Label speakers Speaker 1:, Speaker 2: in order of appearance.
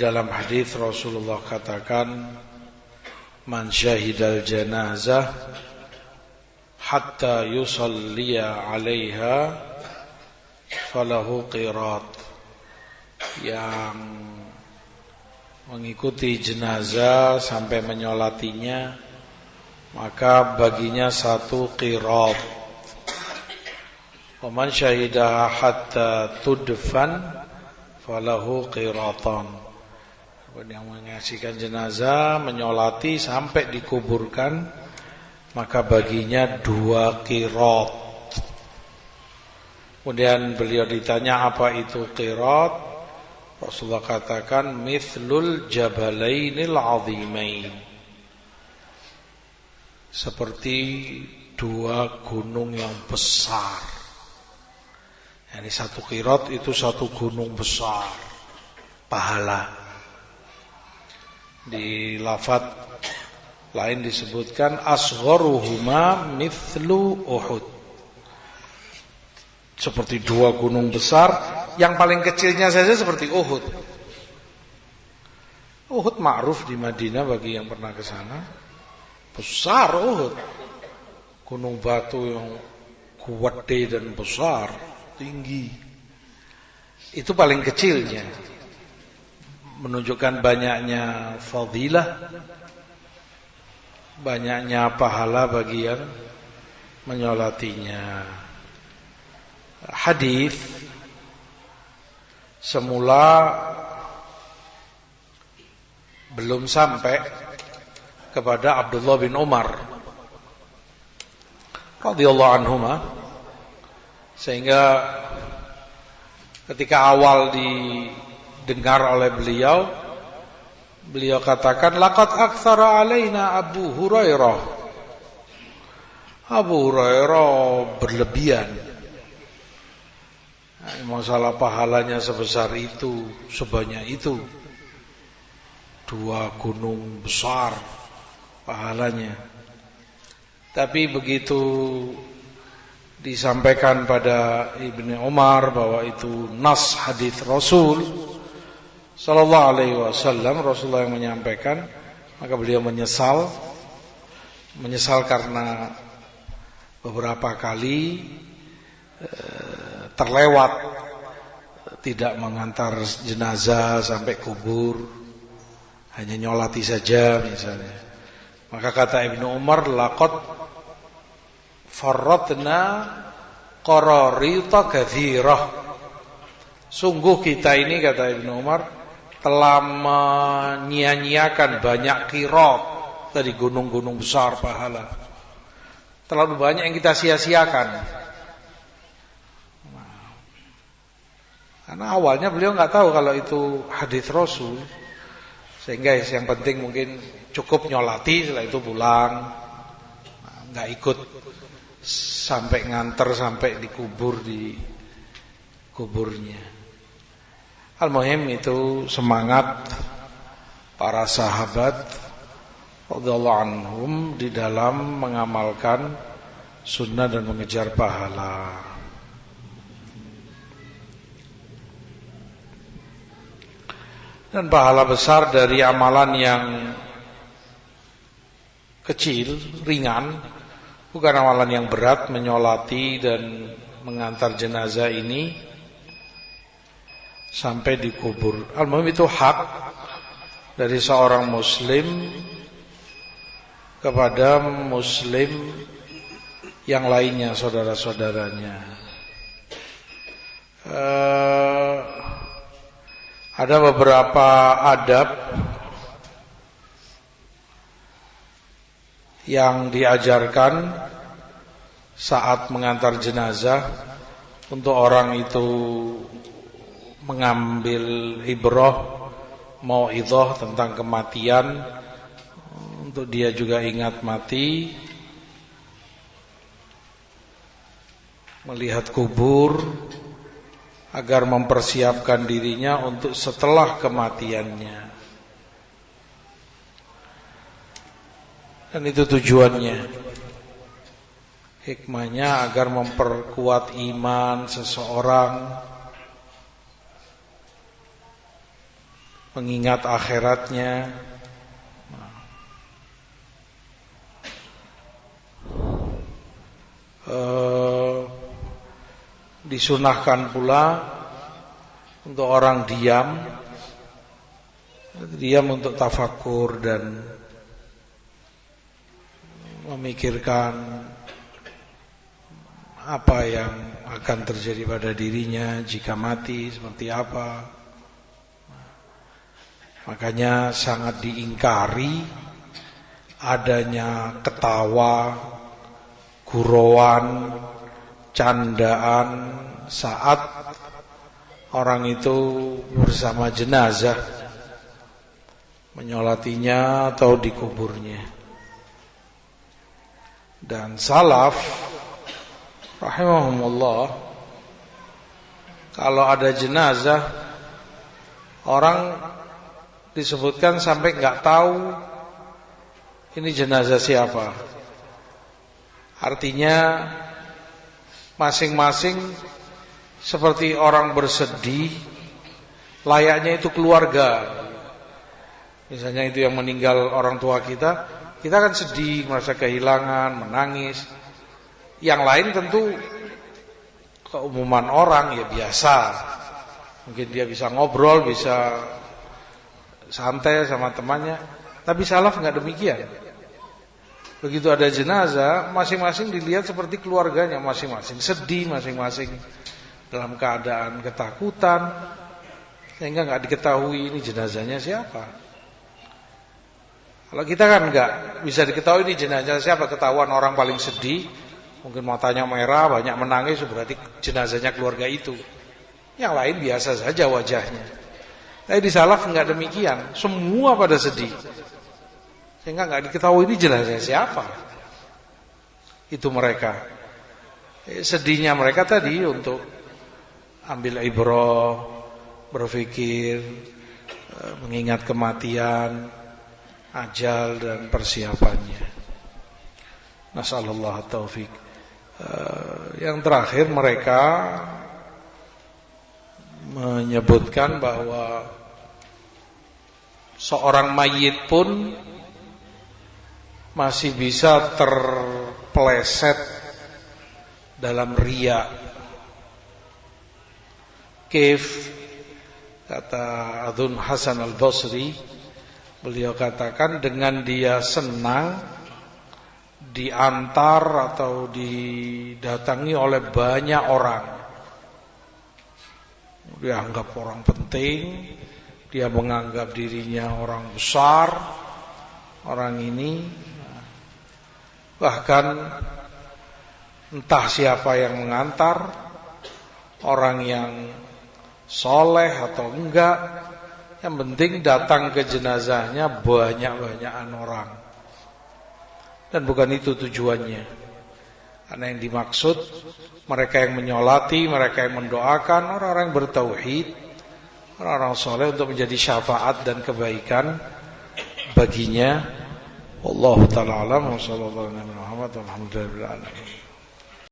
Speaker 1: Dalam hadis Rasulullah katakan, man syahidal janazah hatta yusalliya 'alaiha falahu qirat. Yang mengikuti jenazah sampai menyolatinya, maka baginya 1 qirat. Wa man syahidaha hatta tudfan falahu qiratan. Yang menyaksikan jenazah, menyolati sampai dikuburkan, maka baginya 2 qirat. Kemudian beliau ditanya apa itu qirat. Rasulullah katakan mithlul jabalainil azimain, seperti 2 gunung yang besar. Ini 1 qirat itu 1 gunung besar pahala. Di lafaz lain disebutkan asgharuhuma mithlu Uhud, seperti 2 gunung besar, yang paling kecilnya saja seperti Uhud. Uhud ma'ruf di Madinah bagi yang pernah ke sana. Besar Uhud, gunung batu yang gede dan besar, tinggi. Itu paling kecilnya, menunjukkan banyaknya fadilah, banyaknya pahala bagi yang menyolatinya. Hadis semula belum sampai kepada Abdullah bin Umar radhiyallahu anhuma, sehingga ketika awal didengar oleh beliau katakan laqad aktsara alaina Abu Hurairah. Abu Hurairah berlebihan. Masalah pahalanya sebesar itu, sebanyak itu, 2 gunung besar pahalanya. Tapi begitu disampaikan pada Ibnu Umar bahwa itu nas hadis Rasul sallallahu alaihi wasallam, Rasulullah yang menyampaikan, maka beliau menyesal karena beberapa kali terlewat tidak mengantar jenazah sampai kubur, hanya nyolati saja misalnya. Maka kata Ibnu Umar, laqad farratna qararita katsirah. Sungguh kita ini, kata Ibnu Umar, telah menyia-nyiakan banyak qirat dari gunung-gunung besar pahala. Terlalu banyak yang kita sia-siakan. Karena awalnya beliau nggak tahu kalau itu hadis Rasul, sehingga yang penting mungkin cukup nyolati, setelah itu pulang, nggak ikut sampai nganter sampai dikubur di kuburnya. Al-muhim itu semangat para sahabat radhiyallahu anhum di dalam mengamalkan sunnah dan mengejar pahala. Dan pahala besar dari amalan yang kecil, ringan, bukan amalan yang berat, menyolati dan mengantar jenazah ini sampai dikubur. Al-muhim itu hak dari seorang muslim kepada muslim yang lainnya, saudara-saudaranya. Ada beberapa adab yang diajarkan saat mengantar jenazah untuk orang itu mengambil ibrah, mau'idhah tentang kematian, untuk dia juga ingat mati, melihat kubur, agar mempersiapkan dirinya untuk setelah kematiannya. Dan itu tujuannya, hikmahnya agar memperkuat iman seseorang, mengingat akhiratnya. Disunahkan pula untuk orang diam untuk tafakur dan memikirkan apa yang akan terjadi pada dirinya jika mati, seperti apa. Makanya sangat diingkari adanya ketawa, gurauan, candaan saat orang itu bersama jenazah, menyolatinya atau dikuburnya. Dan salaf rahimahumullah, kalau ada jenazah, orang disebutkan sampai nggak tahu ini jenazah siapa. Artinya masing-masing seperti orang bersedih, layaknya itu keluarga. Misalnya itu yang meninggal orang tua kita kan sedih, merasa kehilangan, menangis. Yang lain tentu keumuman orang ya biasa. Mungkin dia bisa ngobrol, bisa santai sama temannya. Tapi salaf enggak demikian. Begitu ada jenazah, masing-masing dilihat seperti keluarganya masing-masing, sedih masing-masing, dalam keadaan ketakutan, sehingga enggak diketahui ini jenazahnya siapa. Kalau kita kan enggak bisa diketahui ini jenazah siapa, ketahuan orang paling sedih, mungkin matanya merah, banyak menangis, berarti jenazahnya keluarga itu. Yang lain biasa saja wajahnya. Tapi di salaf enggak demikian, semua pada sedih. Sehingga enggak diketahui ini jenazah siapa. Itu mereka. Sedihnya mereka tadi untuk ambil ibrah, berpikir, mengingat kematian, ajal dan persiapannya. Nasallallahu taufik. Yang terakhir mereka menyebutkan bahwa seorang mayit pun masih bisa terpeleset dalam riya. Kif, kata Adzun Hasan Al-Basri, beliau katakan dengan dia senang diantar atau didatangi oleh banyak orang, dia anggap orang penting, dia menganggap dirinya orang besar, orang ini, bahkan entah siapa yang mengantar, orang yang soleh atau enggak, yang penting datang ke jenazahnya banyak-banyakan orang. Dan bukan itu tujuannya. Karena yang dimaksud mereka yang menyolati, mereka yang mendoakan, orang-orang yang bertauhid, orang-orang soleh untuk menjadi syafaat dan kebaikan baginya. Wallahu ta'ala alam wa sallallahu alaihi wa sallam.